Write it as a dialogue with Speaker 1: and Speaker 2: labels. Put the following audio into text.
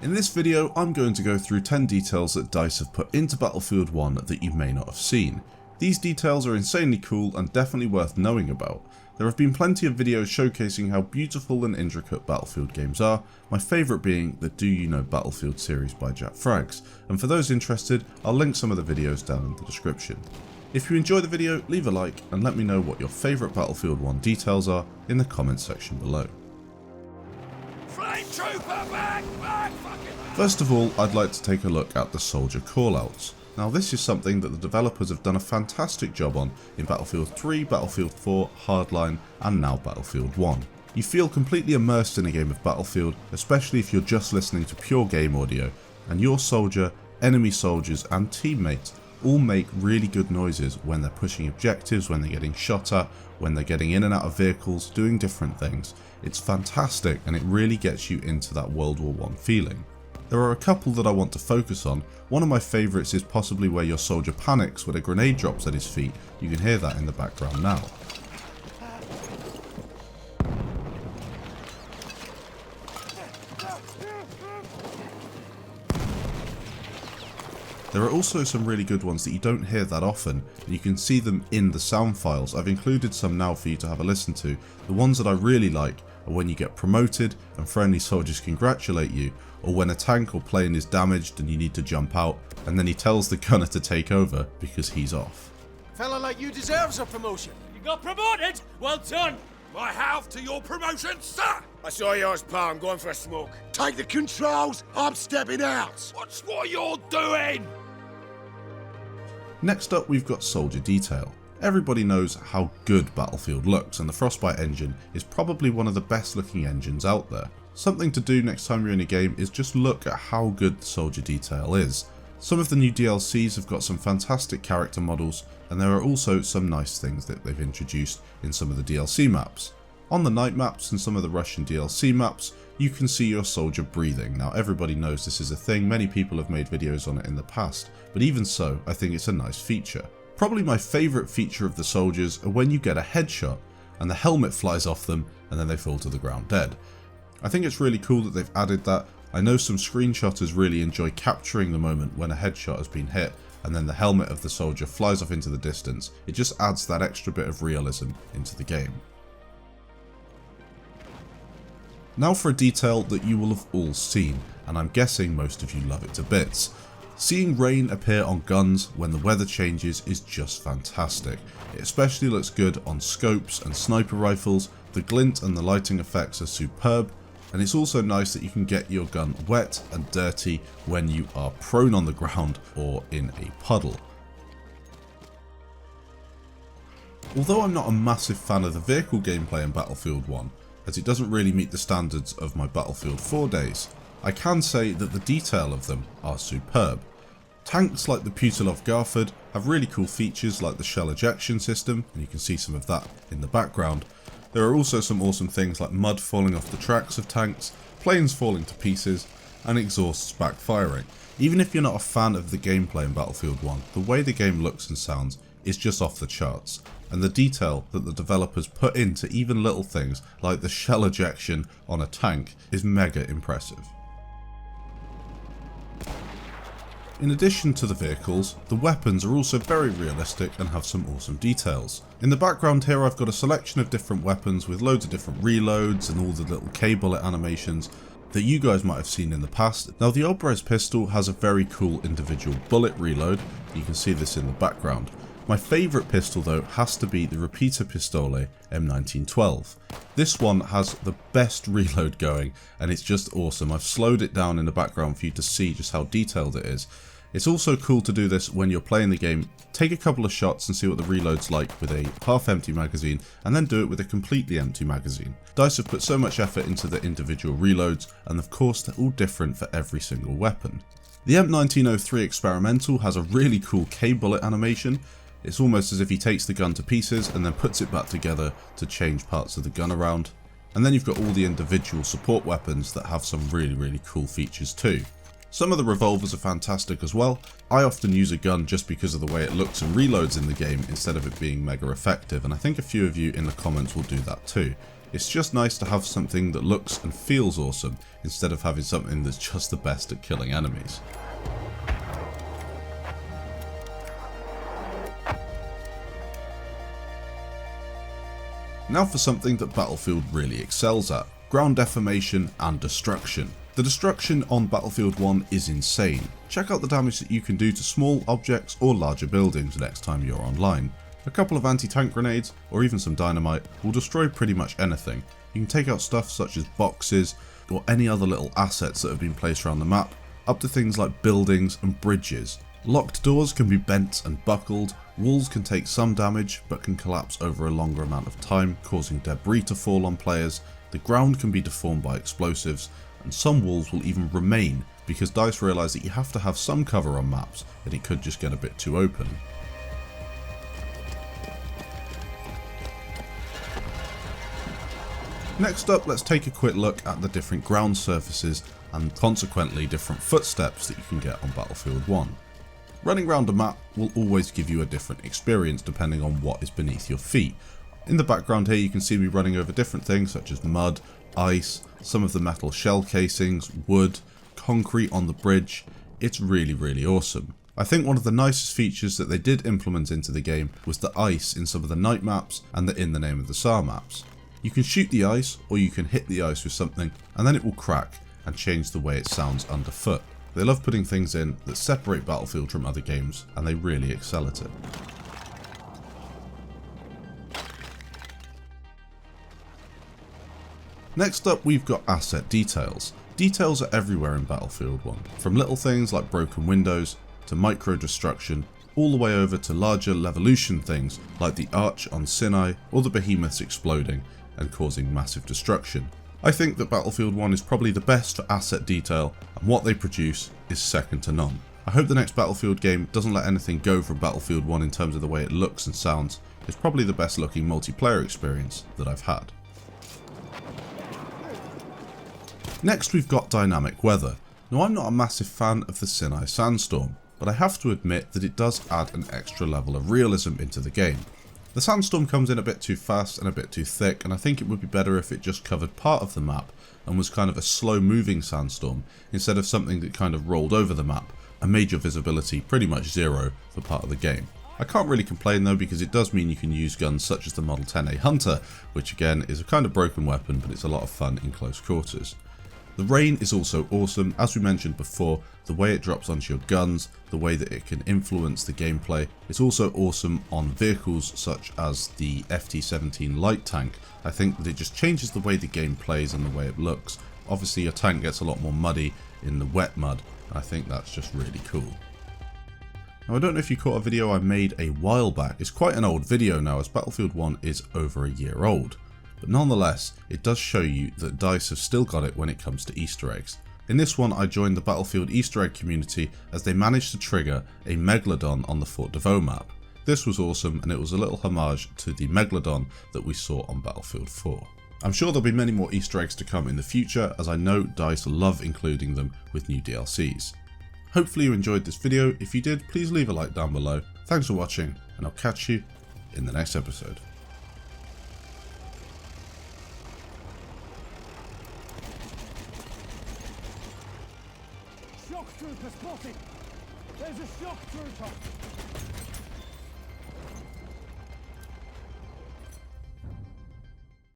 Speaker 1: In this video, I'm going to go through 10 details that DICE have put into Battlefield 1 that you may not have seen. These details are insanely cool and definitely worth knowing about. There have been plenty of videos showcasing how beautiful and intricate Battlefield games are, my favourite being the Do You Know Battlefield series by Jack Frags, and for those interested, I'll link some of the videos down in the description. If you enjoy the video, leave a like and let me know what your favourite Battlefield 1 details are in the comments section below. First of all, I'd like to take a look at the soldier callouts. Now this is something that the developers have done a fantastic job on in Battlefield 3, Battlefield 4, Hardline and now Battlefield 1. You feel completely immersed in a game of Battlefield, especially if you're just listening to pure game audio, and your soldier, enemy soldiers and teammates all make really good noises when they're pushing objectives, when they're getting shot at, when they're getting in and out of vehicles, doing different things. It's fantastic and it really gets you into that World War I feeling. There are a couple that I want to focus on. One of my favourites is possibly where your soldier panics when a grenade drops at his feet. You can hear that in the background now. There are also some really good ones that you don't hear that often, and you can see them in the sound files. I've included some now for you to have a listen to. The ones that I really like are when you get promoted and friendly soldiers congratulate you, or when a tank or plane is damaged and you need to jump out, and then he tells the gunner to take over because he's off.
Speaker 2: Fella like you deserves a promotion.
Speaker 3: You got promoted? Well done!
Speaker 4: My health to your promotion, sir!
Speaker 2: I saw yours, pal. I'm going for a smoke. Take the controls. I'm stepping out.
Speaker 4: What's what you're doing?
Speaker 1: Next up, we've got soldier detail. Everybody knows how good Battlefield looks, and the Frostbite engine is probably one of the best looking engines out there. Something to do next time you're in a game is just look at how good the soldier detail is. Some of the new DLCs have got some fantastic character models, and there are also some nice things that they've introduced in some of the DLC maps. On the night maps and some of the Russian DLC maps, you can see your soldier breathing. Now everybody knows this is a thing, many people have made videos on it in the past, but even so, I think it's a nice feature. Probably my favourite feature of the soldiers are when you get a headshot and the helmet flies off them and then they fall to the ground dead. I think it's really cool that they've added that. I know some screenshotters really enjoy capturing the moment when a headshot has been hit and then the helmet of the soldier flies off into the distance. It just adds that extra bit of realism into the game. Now for a detail that you will have all seen, and I'm guessing most of you love it to bits. Seeing rain appear on guns when the weather changes is just fantastic. It especially looks good on scopes and sniper rifles. The glint and the lighting effects are superb, and it's also nice that you can get your gun wet and dirty when you are prone on the ground or in a puddle. Although I'm not a massive fan of the vehicle gameplay in Battlefield 1, as it doesn't really meet the standards of my Battlefield 4 days, I can say that the detail of them are superb. Tanks like the Putilov Garford have really cool features like the shell ejection system, and you can see some of that in the background. There are also some awesome things like mud falling off the tracks of tanks, planes falling to pieces, and exhausts backfiring. Even if you're not a fan of the gameplay in Battlefield 1, the way the game looks and sounds is just off the charts, and the detail that the developers put into even little things like the shell ejection on a tank is mega impressive. In addition to the vehicles, the weapons are also very realistic and have some awesome details. In the background here I've got a selection of different weapons with loads of different reloads and all the little K-bullet animations that you guys might have seen in the past. Now the Obrez pistol has a very cool individual bullet reload, you can see this in the background. My favourite pistol though has to be the Repeater Pistole M1912. This one has the best reload going and it's just awesome. I've slowed it down in the background for you to see just how detailed it is. It's also cool to do this when you're playing the game. Take a couple of shots and see what the reload's like with a half-empty magazine, and then do it with a completely empty magazine. DICE have put so much effort into the individual reloads, and of course they're all different for every single weapon. The M1903 Experimental has a really cool K-bullet animation. It's almost as if he takes the gun to pieces and then puts it back together to change parts of the gun around. And then you've got all the individual support weapons that have some really cool features too. Some of the revolvers are fantastic as well. I often use a gun just because of the way it looks and reloads in the game instead of it being mega effective, and I think a few of you in the comments will do that too. It's just nice to have something that looks and feels awesome, instead of having something that's just the best at killing enemies. Now for something that Battlefield really excels at: ground deformation and destruction. The destruction on Battlefield 1 is insane. Check out the damage that you can do to small objects or larger buildings next time you're online. A couple of anti-tank grenades, or even some dynamite, will destroy pretty much anything. You can take out stuff such as boxes, or any other little assets that have been placed around the map, up to things like buildings and bridges. Locked doors can be bent and buckled, walls can take some damage but can collapse over a longer amount of time, causing debris to fall on players. The ground can be deformed by explosives, and some walls will even remain because DICE realise that you have to have some cover on maps and it could just get a bit too open. Next up, let's take a quick look at the different ground surfaces and consequently different footsteps that you can get on Battlefield 1. Running around a map will always give you a different experience depending on what is beneath your feet. In the background here you can see me running over different things such as mud, ice, some of the metal shell casings, wood, concrete on the bridge. It's really awesome. I think one of the nicest features that they did implement into the game was the ice in some of the night maps and the In the Name of the SAR maps. You can shoot the ice or you can hit the ice with something and then it will crack and change the way it sounds underfoot. They love putting things in that separate Battlefield from other games and they really excel at it. Next up we've got asset details. Details are everywhere in Battlefield 1, from little things like broken windows to micro destruction, all the way over to larger Levolution things like the Arch on Sinai or the behemoths exploding and causing massive destruction. I think that Battlefield 1 is probably the best for asset detail, and what they produce is second to none. I hope the next Battlefield game doesn't let anything go from Battlefield 1 in terms of the way it looks and sounds. It's probably the best looking multiplayer experience that I've had. Next we've got dynamic weather. Now I'm not a massive fan of the Sinai sandstorm, but I have to admit that it does add an extra level of realism into the game. The sandstorm comes in a bit too fast and a bit too thick, and I think it would be better if it just covered part of the map and was kind of a slow moving sandstorm instead of something that kind of rolled over the map and made your visibility pretty much zero for part of the game. I can't really complain though, because it does mean you can use guns such as the Model 10A Hunter, which again is a kind of broken weapon, but it's a lot of fun in close quarters. The rain is also awesome. As we mentioned before, the way it drops onto your guns, the way that it can influence the gameplay. It's also awesome on vehicles such as the FT-17 light tank. I think that it just changes the way the game plays and the way it looks. Obviously your tank gets a lot more muddy in the wet mud, and I think that's just really cool. Now I don't know if you caught a video I made a while back. It's quite an old video now, as Battlefield 1 is over a year old. But nonetheless, it does show you that DICE have still got it when it comes to Easter eggs. In this one, I joined the Battlefield Easter egg community as they managed to trigger a Megalodon on the Fort de Vaux map. This was awesome, and it was a little homage to the Megalodon that we saw on Battlefield 4. I'm sure there'll be many more Easter eggs to come in the future, as I know DICE love including them with new DLCs. Hopefully you enjoyed this video. If you did, please leave a like down below. Thanks for watching, and I'll catch you in the next episode.
Speaker 5: Shock trooper spotted! There's a shock trooper!